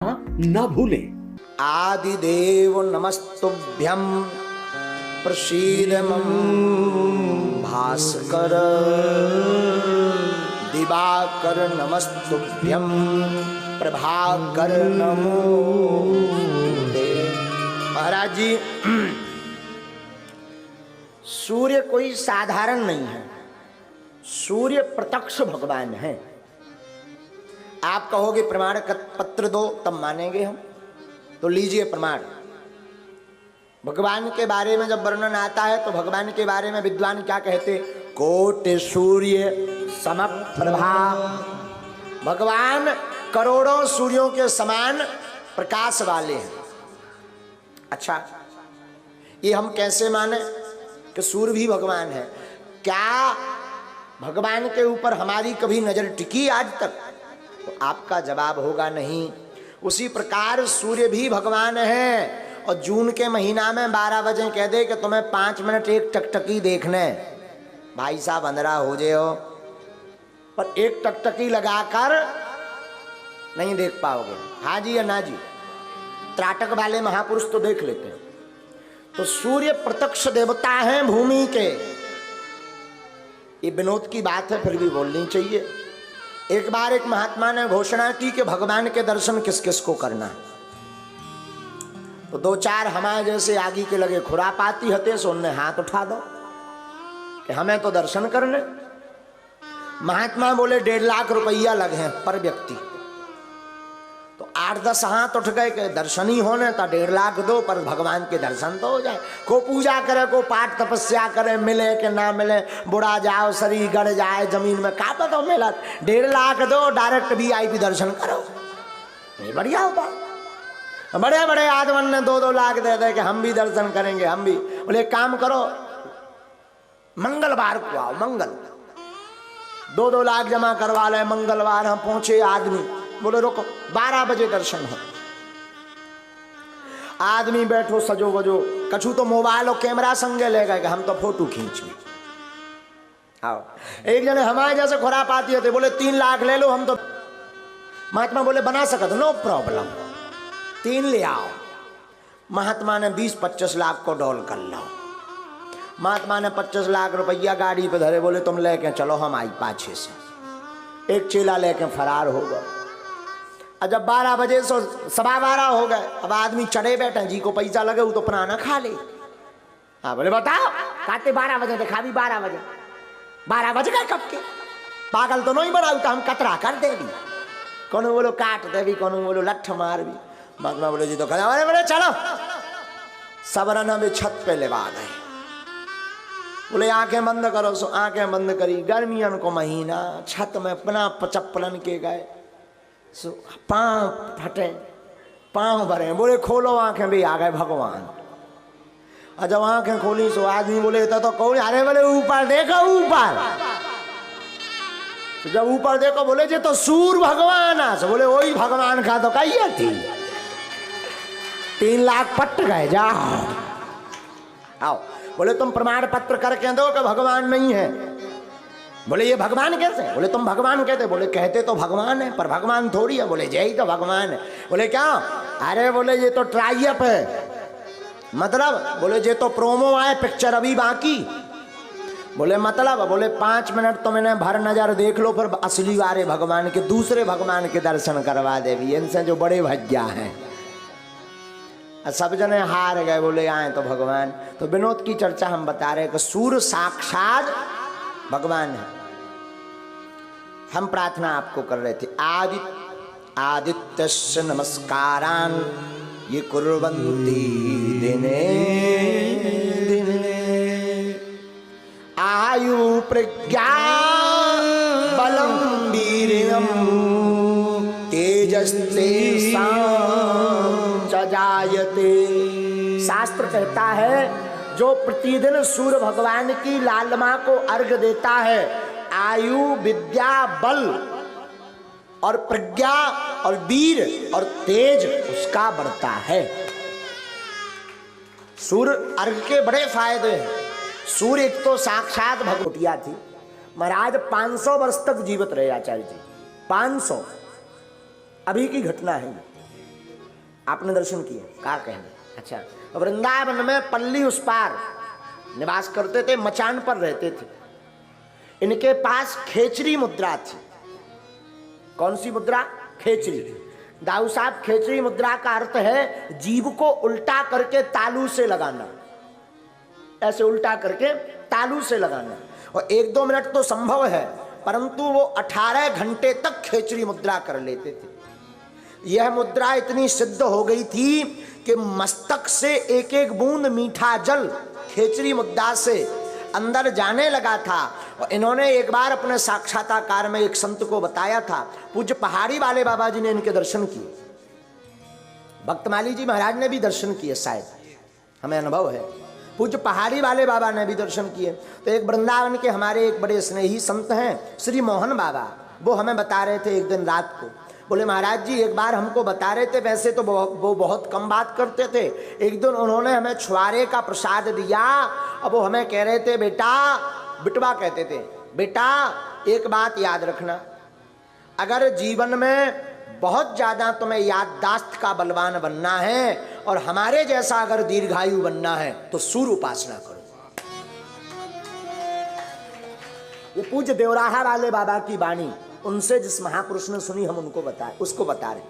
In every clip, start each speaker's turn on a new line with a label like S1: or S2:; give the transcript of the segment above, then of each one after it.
S1: न भूलें।
S2: आदिदेव नमस्तुभ्यं प्रसीद मम भास्कर, दिवाकर नमस्तुभ्यं प्रभाकर नमोस्तुते। महाराज जी, सूर्य कोई साधारण नहीं है, सूर्य प्रत्यक्ष भगवान है। आप कहोगे प्रमाण पत्र दो तब मानेंगे हम, तो लीजिए प्रमाण। भगवान के बारे में जब वर्णन आता है तो भगवान के बारे में विद्वान क्या कहते? कोटि सूर्य समप्रभा। भगवान करोड़ों सूर्यों के समान प्रकाश वाले हैं। अच्छा, ये हम कैसे माने कि सूर्य भी भगवान है? क्या भगवान के ऊपर हमारी कभी नजर टिकी आज तक? तो आपका जवाब होगा नहीं। उसी प्रकार सूर्य भी भगवान है। और जून के महीना में 12 बजे कह दे कि तुम्हें 5 मिनट एक टकटकी देखने, भाई साहब अंधेरा हो जाओ, पर एक टकटकी लगाकर नहीं देख पाओगे। हाँ जी या ना जी? त्राटक वाले महापुरुष तो देख लेते हैं। तो सूर्य प्रत्यक्ष देवता है भूमि के। ये विनोद की बात है, फिर भी बोलनी चाहिए। एक बार एक महात्मा ने घोषणा की कि भगवान के दर्शन किस किस को करना है। तो 2-4 हमारे जैसे आगे के लगे खुरापाती हते, सो उनने हाथ उठा दो कि हमें तो दर्शन करने। महात्मा बोले 1.5 लाख रुपया लगे पर व्यक्ति। तो 8-10 हाथ उठ गए कि दर्शन ही होने तो 1.5 लाख दो, पर भगवान के दर्शन तो हो जाए। को पूजा करे, को पाठ तपस्या करे, मिले कि ना मिले, बुढ़ा जाओ शरीर गड़ जाए जमीन में, का पता मिला। 1.5 लाख दो, डायरेक्ट VIP दर्शन करो, नहीं बढ़िया होता। बड़े बड़े आदमन ने 2-2 लाख दे दे कि हम भी दर्शन करेंगे, हम भी। बोले काम करो, मंगलवार को आओ, मंगल 2-2 लाख जमा करवा ले। मंगलवार हम पहुंचे, आदमी बोले रुको 12 बजे दर्शन हो। आदमी बैठो सजो वजो, कछु तो मोबाइल और कैमरा संगे ले गए कि हम तो फोटो खींच ली। आओ, एक जने हमारे जैसे खुरापाती होते, बोले 3 लाख ले लो हम तो। महात्मा बोले बना सकते, नो प्रॉब्लम, 3 ले आओ। महात्मा ने 20-25 लाख को डॉल कर लो। महात्मा ने 25 लाख रुपया गाड़ी पे धरे, बोले तुम लेके चलो, हम आई पाछे से। एक चेला लेके फरार हो गया। और जब 12 बजे से 12:15 हो गए, अब आदमी चढ़े बैठे, जी को पैसा लगे वो तो पुराना खा ले। हाँ, बोले बताओ काटे 12 बजे देखा भी 12 बजे 12 बज गए कब के? पागल तो नहीं बना, तो हम कतरा कर दे भी, कोनो बोलो काट दे भी, कोनो बोलो लठ मार भी। महात्मा बोले जी तो खड़ा, बोले चलो। सबरन भी छत पे लेवा गए। बोले आंखें बंद करो, सो आंखें बंद करी। गर्मियों को महीना, छत में अपना चप्पलन के गए, सो पांव फटे, पांव भरे। बोले खोलो आंखें, भी आ गए भगवान। और जब आंखें खोली सो आदमी बोले तो कौन? अरे बोले ऊपर देखो, ऊपर। तो जब ऊपर देखो, बोले जी तो सूर्य भगवान आ। बोले वही भगवान का तो कही थी। 3 लाख पट गए, जाओ आओ। बोले तुम प्रमाण पत्र करके दो कि भगवान नहीं है। बोले ये भगवान कैसे? बोले तुम भगवान कहते? बोले कहते तो भगवान है, पर भगवान थोड़ी है। बोले जय ही तो भगवान है। बोले क्या? अरे बोले ये तो ट्राइप है, मतलब बोले ये तो प्रोमो आए, पिक्चर अभी बाकी। बोले मतलब? बोले 5 मिनट तो मैंने भर नजर देख लो, फिर असली वाले भगवान के, दूसरे भगवान के दर्शन करवा दे भी, इनसे जो बड़े भज्जा हैं। सब जने हार गए, बोले आए तो भगवान। तो विनोद की चर्चा हम बता रहे कि सूर्य साक्षात भगवान है। हम प्रार्थना आपको कर रहे थे, आदित्यस्य नमस्कारान ये कुर्वन्ति दिने दिने, आयु प्रज्ञा बलम वीर्यम तेजस्तेषां जायते। शास्त्र कहता है जो प्रतिदिन सूर्य भगवान की लालिमा को अर्घ देता है, आयु विद्या बल और प्रज्ञा और वीर और तेज उसका बढ़ता है। सूर्य अर्घ के बड़े फायदे हैं। सूर्य एक तो साक्षात भगवतिया थी। महाराज 500 वर्ष तक जीवित रहे आचार्य जी, 500। अभी की घटना है। आपने दर्शन किए? का कहने। अच्छा, वृंदावन में पल्ली उस पार निवास करते थे, मचान पर रहते थे। इनके पास खेचरी मुद्रा थी। कौन सी मुद्रा? खेचरी। दाऊ साहब, खेचरी मुद्रा का अर्थ है जीभ को उल्टा करके तालू से लगाना, ऐसे उल्टा करके तालू से लगाना। और 1-2 मिनट तो संभव है, परंतु वो 18 घंटे तक खेचरी मुद्रा कर लेते थे। यह मुद्रा इतनी सिद्ध हो गई थी कि मस्तक से एक एक बूंद मीठा जल खेचरी मुद्रा से अंदर जाने लगा था। और इन्होंने एक बार अपने साक्षात्कार में एक संत को बताया था। पूज्य पहाड़ी वाले बाबा जी ने इनके दर्शन किए, भक्तमाली जी महाराज ने भी दर्शन किए, शायद हमें अनुभव है। पूज्य पहाड़ी वाले बाबा ने भी दर्शन किए। तो एक वृंदावन के हमारे एक बड़े स्नेही संत हैं श्री मोहन बाबा, वो हमें बता रहे थे एक दिन रात को, बोले महाराज जी एक बार हमको बता रहे थे, वैसे तो वो बहुत कम बात करते थे, एक दिन उन्होंने हमें छुआरे का प्रसाद दिया। अब वो हमें कह रहे थे बेटा, बिटवा कहते थे, बेटा एक बात याद रखना, अगर जीवन में बहुत ज्यादा तुम्हें याददाश्त का बलवान बनना है और हमारे जैसा अगर दीर्घायु बनना है तो सूर्य उपासना करो। वो पूज्य देवराहा वाले बाबा की वाणी उनसे जिस महापुरुष ने सुनी, हम उनको बताए, उसको बता रहे।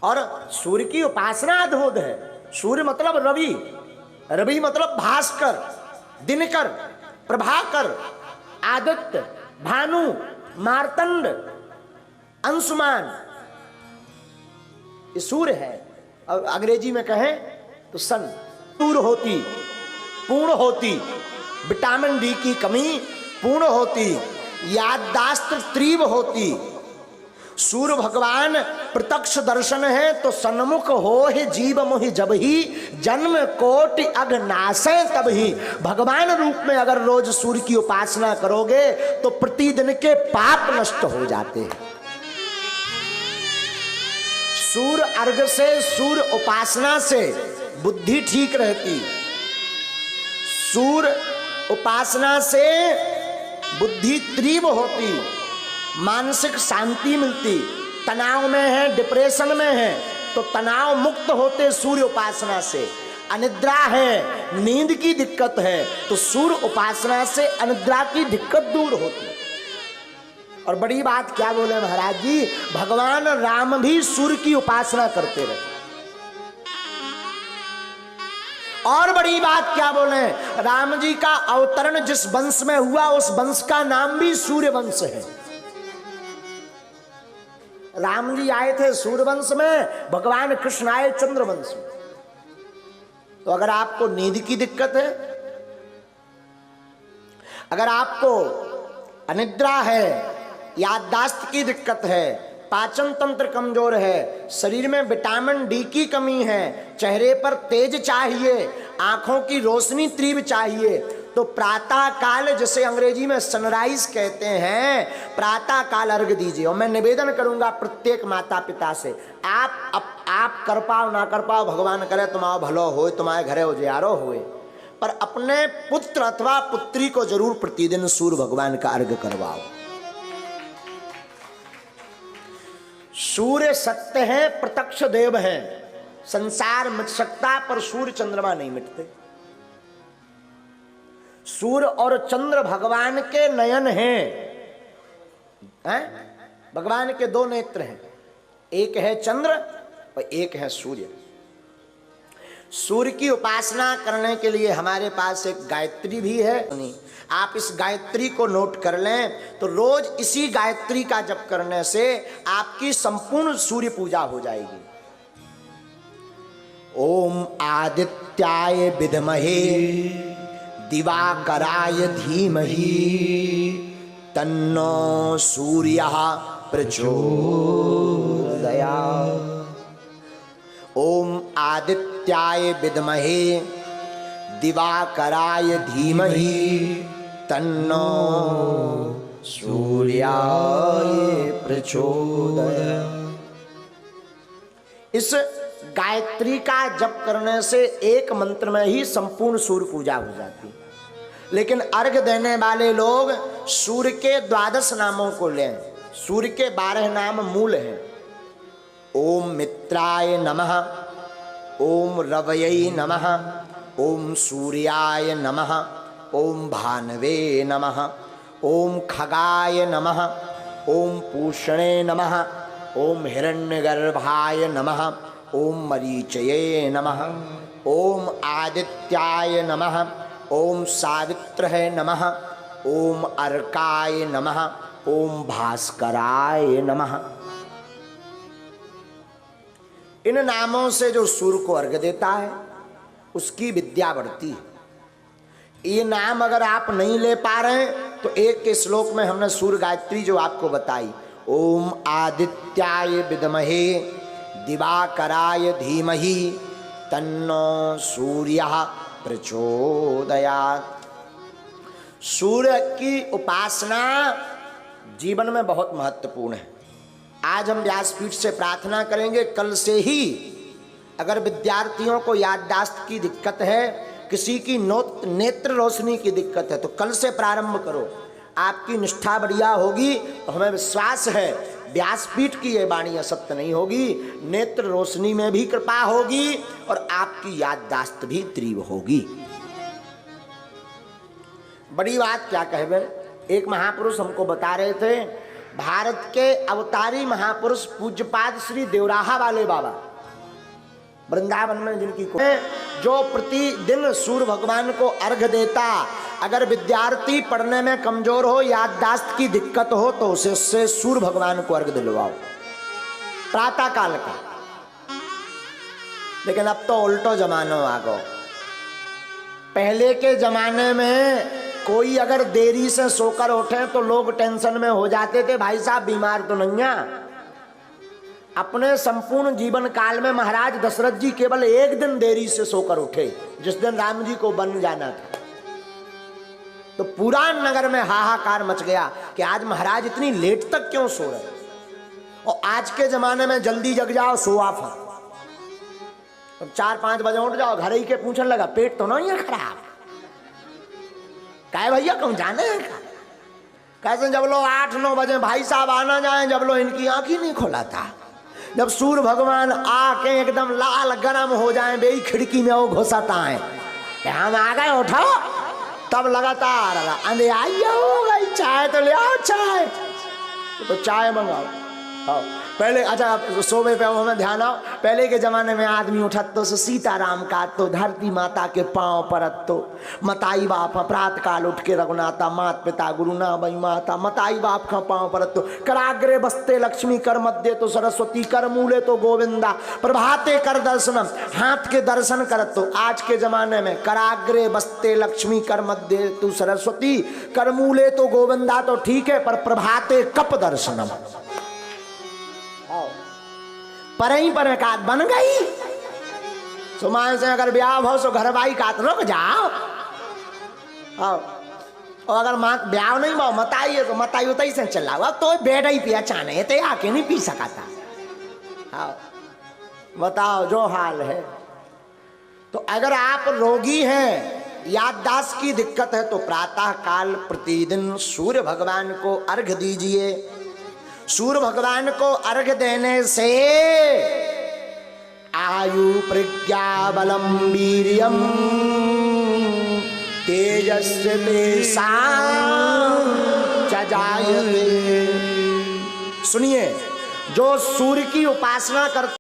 S2: और सूर्य की उपासना अद्भुत है। सूर्य मतलब रवि, रवि मतलब भास्कर, दिनकर, प्रभाकर, आदित्य, भानु, मार्तंड, अंशुमान, ये सूर्य है। और अंग्रेजी में कहें तो सन। पूर्ण होती, पूर्ण होती, विटामिन डी की कमी पूर्ण होती, याददाश्त तीव्र होती। सूर्य भगवान प्रत्यक्ष दर्शन है तो सन्मुख हो ही जीव मोहि जब ही जन्म कोटि अघनाशे तब ही। भगवान रूप में अगर रोज सूर्य की उपासना करोगे तो प्रतिदिन के पाप नष्ट हो जाते हैं। सूर्य अर्घ से, सूर्य उपासना से बुद्धि ठीक रहती, सूर्य उपासना से बुद्धि तीव्र होती, मानसिक शांति मिलती। तनाव में है, डिप्रेशन में है तो तनाव मुक्त होते सूर्य उपासना से। अनिद्रा है, नींद की दिक्कत है तो सूर्य उपासना से अनिद्रा की दिक्कत दूर होती। और बड़ी बात क्या बोले महाराज जी, भगवान राम भी सूर्य की उपासना करते रहे। और बड़ी बात क्या बोले, राम जी का अवतरण जिस वंश में हुआ उस वंश का नाम भी सूर्य वंश है। राम जी आए थे सूर्य वंश में, भगवान कृष्ण आए चंद्र वंश में। तो अगर आपको नींद की दिक्कत है, अगर आपको अनिद्रा है, याददाश्त की दिक्कत है, पाचन तंत्र कमजोर है, शरीर में विटामिन डी की कमी है, चेहरे पर तेज चाहिए, आंखों की रोशनी तीव्र चाहिए, तो प्रातः काल, जिसे अंग्रेजी में सनराइज कहते हैं, प्रातः काल अर्घ दीजिए। और मैं निवेदन करूंगा प्रत्येक माता पिता से, आप कर पाओ ना कर पाओ, भगवान करे तुम्हारा भलो हो, तुम्हारे घरे उजियारो होए, पर अपने पुत्र अथवा पुत्री को जरूर प्रतिदिन सूर्य भगवान का अर्घ करवाओ। सूर्य सत्य है, प्रत्यक्ष देव है। संसार मिट सकता पर सूर्य चंद्रमा नहीं मिटते। सूर्य और चंद्र भगवान के नयन हैं, भगवान के 2 नेत्र हैं, एक है चंद्र और एक है सूर्य। सूर्य की उपासना करने के लिए हमारे पास एक गायत्री भी है। आप इस गायत्री को नोट कर लें तो रोज इसी गायत्री का जप करने से आपकी संपूर्ण सूर्य पूजा हो जाएगी। ओम आदित्याय विद्महे दिवाकराय धीमहि तन्नो सूर्यः प्रचोदयात्। ओम आदित्याय विद्महे दिवाकराय धीमहि तन्नो सूर्याय प्रचोदयात्। इस गायत्री का जप करने से एक मंत्र में ही संपूर्ण सूर्य पूजा हो जाती। लेकिन अर्घ देने वाले लोग सूर्य के 12 नामों को लें। सूर्य के 12 नाम मूल हैं। ओम मित्राय नमः, ओम रवयै नमः, ओम सूर्याय नमः, ओम भानवे नमः, ओम खगाय नमः, ओम पूषणे नमः, ओम हिरण्यगर्भाय नमः, ओम मरीचये नमः, ओम आदित्याय नमः, ओम सावित्रहे नमः, ओम अर्काय नमः, ओम भास्कराय नमः। इन नामों से जो सूर्य को अर्घ्य देता है उसकी विद्या बढ़ती है। ये नाम अगर आप नहीं ले पा रहे हैं तो एक के श्लोक में हमने सूर्य गायत्री जो आपको बताई, ओम आदित्याय विद्महे दिवाकराय धीमहि तन्नो सूर्यः प्रचोदयात्। सूर्य की उपासना जीवन में बहुत महत्वपूर्ण है। आज हम व्यासपीठ से प्रार्थना करेंगे, कल से ही अगर विद्यार्थियों को याददाश्त की दिक्कत है, किसी की नेत्र रोशनी की दिक्कत है, तो कल से प्रारंभ करो, आपकी निष्ठा बढ़िया होगी। तो हमें विश्वास है व्यासपीठ की ये वाणी असत्य नहीं होगी, नेत्र रोशनी में भी कृपा होगी और आपकी याददाश्त भी तीव्र होगी। बड़ी बात क्या कहबे, एक महापुरुष हमको बता रहे थे, भारत के अवतारी महापुरुष पूज्यपाद श्री देवराहा वाले बाबा वृंदावन में जिनकी जो प्रतिदिन सूर्य भगवान को अर्घ्य देता, अगर विद्यार्थी पढ़ने में कमजोर हो, याददाश्त की दिक्कत हो, तो उससे सूर्य भगवान को अर्घ्य दिलवाओ प्रातः काल का। लेकिन अब तो उल्टो जमाना आ गो। पहले के जमाने में कोई अगर देरी से सोकर उठे तो लोग टेंशन में हो जाते थे, भाई साहब बीमार तो नहीं है। अपने संपूर्ण जीवन काल में महाराज दशरथ जी केवल एक दिन देरी से सोकर उठे, जिस दिन राम जी को वन जाना था। तो पूरा नगर में हाहाकार मच गया कि आज महाराज इतनी लेट तक क्यों सो रहे। और आज के जमाने में जल्दी जग जाओ, सोआ फर, अब 4-5 बजे उठ जाओ, घर ही के पूछने लगा पेट तो नहीं है खराब, काय भैया कहूँ जाने हैं कैसे। जब लोग 8-9 बजे भाई साहब आना जाए, जब लोग इनकी आंख ही नहीं खोला था, जब सूर्य भगवान आके एकदम लाल गरम हो जाए, बेई खिड़की में वो घुसाता है, हम आ गए उठाओ, तब लगातार अंधे आइए हो गई, चाय तो ले आओ, चाय तो चाय मंगाओ। पहले अच्छा सोबे पे हमें ध्यान आओ, पहले के जमाने में आदमी उठत तो सीताराम का तो धरती माता के पांव परत तो मताई बाप प्रात काल उठ के रघुनाथा मात पिता गुरु ना बई माता मताई बाप का पांव परत तो कराग्रे बसते लक्ष्मी कर मध्य तो सरस्वती कर मूले तो गोविंदा प्रभाते कर दर्शनम हाथ के दर्शन करत तो। आज के जमाने में कराग्रे बसते लक्ष्मी कर मध्य तो सरस्वती कर मूले तो गोविंदा तो ठीक है, पर प्रभाते कप दर्शनम पर ही पर कात बन गई। सुमान से अगर ब्याह हो तो घर बाई कात रुक जाओ, और अगर माँ ब्याह नहीं भाव मताई है तो मताई उतई से चलाओ। अब तो बेटा ही पिया चाने तो आके नहीं पी सका था। बताओ जो हाल है। तो अगर आप रोगी हैं, याददाश्त की दिक्कत है, तो प्रातः काल प्रतिदिन सूर्य भगवान को अर्घ्य दीजिए। सूर्य भगवान को अर्घ्य देने से आयु प्रज्ञा बलम वीर्यम तेजस्वी तेषां च जायते। सुनिए, जो सूर्य की उपासना करते